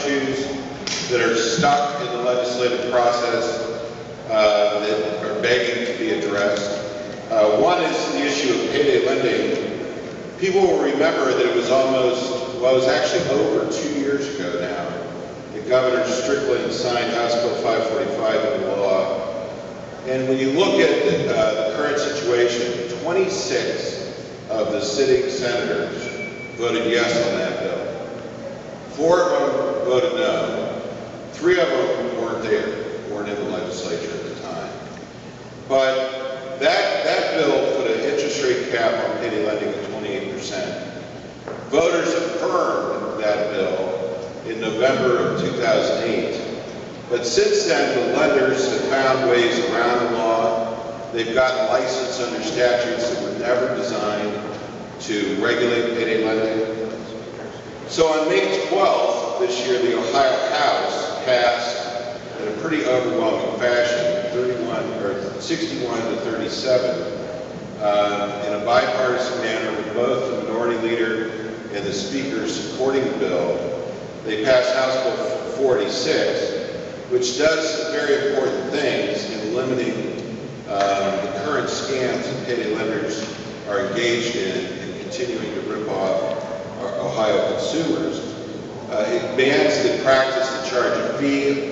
issues that are stuck in the legislative process that are begging to be addressed. One is the issue of payday lending. People will remember that it was it was actually over 2 years ago now that Governor Strickland signed House Bill 545 into law. And when you look at the current situation, 26 of the sitting senators voted yes on that bill. 4 of them voted no. 3 of them weren't in the legislature at the time. But that bill put an interest rate cap on payday lending at 28%. Voters affirmed that bill in November of 2008. But since then, the lenders have found ways around the law. They've gotten licensed under statutes that were never designed to regulate payday lending. So on May 12th this year, the Ohio House passed in a pretty overwhelming fashion, 61 to 37, in a bipartisan manner with both the minority leader and the speaker supporting the bill. They passed House Bill 46, which does some very important things in limiting the current scams that payday lenders are engaged in and continuing to rip off our Ohio consumers. It bans the practice to charge a fee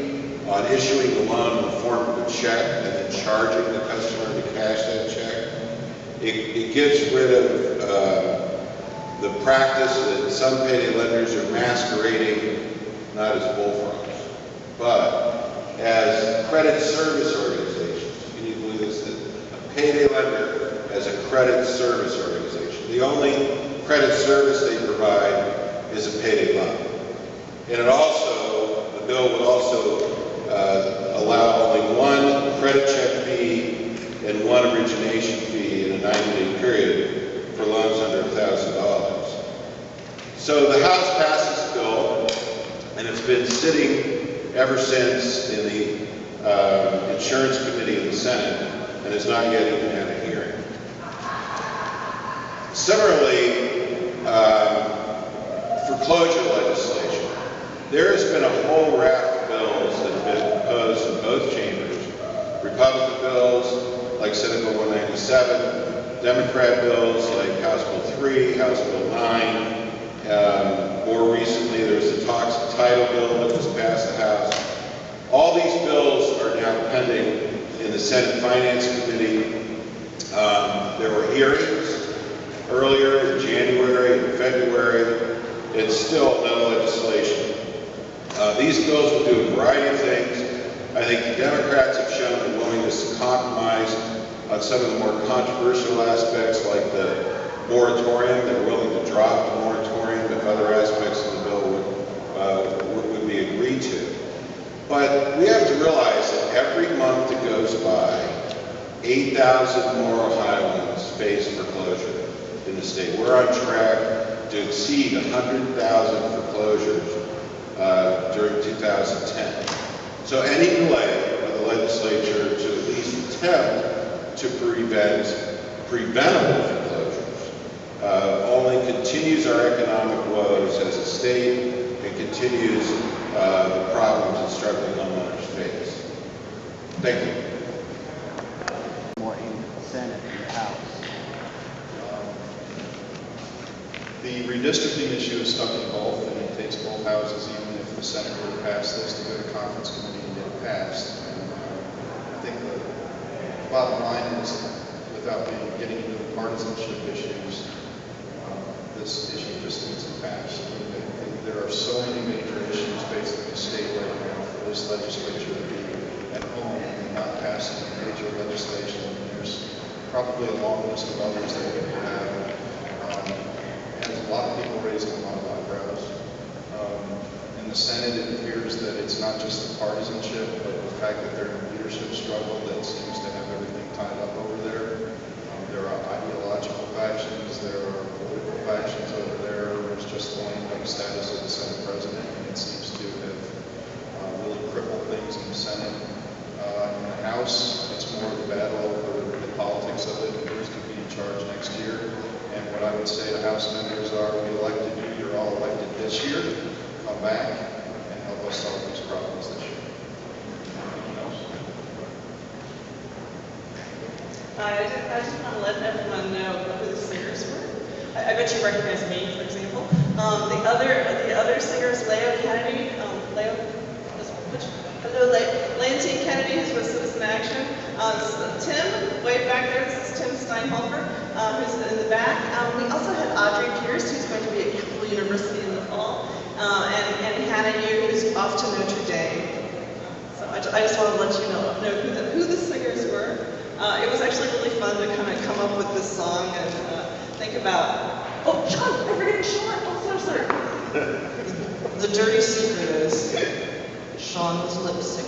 on issuing the loan in the form of a check and then charging the customer to cash that check. It gets rid of the practice that some payday lenders are masquerading not as bullfrogs, but as credit service organizations. Can you believe this? A payday lender as a credit service organization. The only credit service they provide is a payday loan. And the bill would also allow only 1 credit check fee and 1 origination fee in a 90-day period for loans under $1,000. So the House passed this bill, and it's been sitting ever since in the Insurance Committee in the Senate, and has not yet even had a hearing. Similarly, foreclosure legislation. There has been a whole raft of bills that have been proposed in both chambers. Republican bills like Senate Bill 197, Democrat bills like House Bill 3, House Bill 9. More recently, there was the toxic title bill that was passed the House. All these bills are now pending in the Senate Finance Committee. There were hearings earlier in January and February, and still no legislation. These bills will do a variety of things. I think the Democrats have shown a willingness to compromise on some of the more controversial aspects, like the moratorium. They're willing to drop the moratorium if other aspects of the bill would be agreed to. But we have to realize that every month that goes by, 8,000 more Ohioans face foreclosure in the state. We're on track to exceed 100,000 foreclosures during 2010. So any delay by the legislature to at least attempt to prevent preventable foreclosures only continues our economic woes as a state and continues the problems that struggling homeowners face. Thank you. More in the Senate and the House. The redistricting issue is stuck in both, and it takes both houses, even if the Senate were to pass this, to go to conference committee and get it passed. And I think the bottom line is, without getting into the partisanship issues, this issue just needs to pass. I mean, there are so many major issues facing the state right now for this legislature to be at home and not passing major legislation. There's probably a long list of others that we can have. And there's a lot of people raising a lot of eyebrows. In the Senate, it appears that it's not just the partisanship, but the fact that there's a leadership struggle that seems to have everything tied up over there. There are ideological factions, there are political factions over there. There's just the lame status of the Senate president, and it seems to have really crippled things in the Senate. In the House, it's more of a battle over the politics of it, and who's going to be in charge next year. And what I would say to House members are, we elected you, you're all elected this year. Come back and us solve these problems this year. Anyone else? I just want to let everyone know who the singers were. I bet you recognize me, for example. The other singers, Leo Kennedy, Lansing Kennedy, who's with Citizen Action. Tim, way back there, this is Tim Steinhofer, who's in the back. We also had Audrey Pierce, who's going to be at Capital University in the fall, and Hannah Yu, who's off to Notre Dame. So I just want to let you know who the singers were. It was actually really fun to kind of come up with this song and think about, oh, Sean, I'm forgetting Sean, I'm so sorry. The dirty secret is, Sean was lip syncing.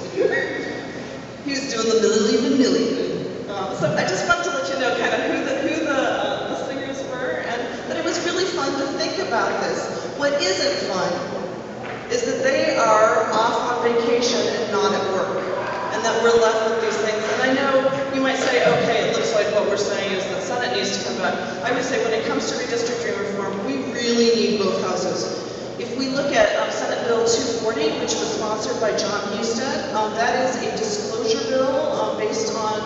He was doing the Milli Vanilli. So I just wanted to let you know kind of who the singers were, and that it was really fun to think about this. What isn't fun is that they are off on vacation and not at work, and that we're left with these things. And I know you might say, okay, it looks like what we're saying is that Senate needs to come back. I would say when it comes to redistricting reform, we really need both houses. If we look at Senate Bill 240, which was sponsored by John Husted, that is a disclosure bill based on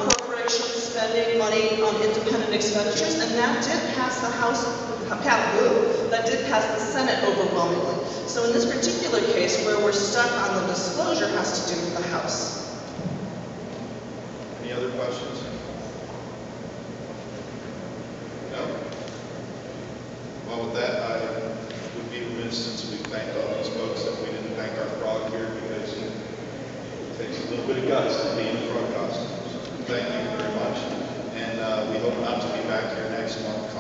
corporations spending money on independent expenditures, and that did pass the House, that did pass the Senate overwhelmingly. So in this particular case, where we're stuck on the disclosure has to do with the House. Any other questions? No? Well, with that, I would be remiss, since we thanked all these folks, that we didn't thank our frog here, because it takes a little bit of guts to be in the frog costume. So thank you very much. And we hope not to be back here next month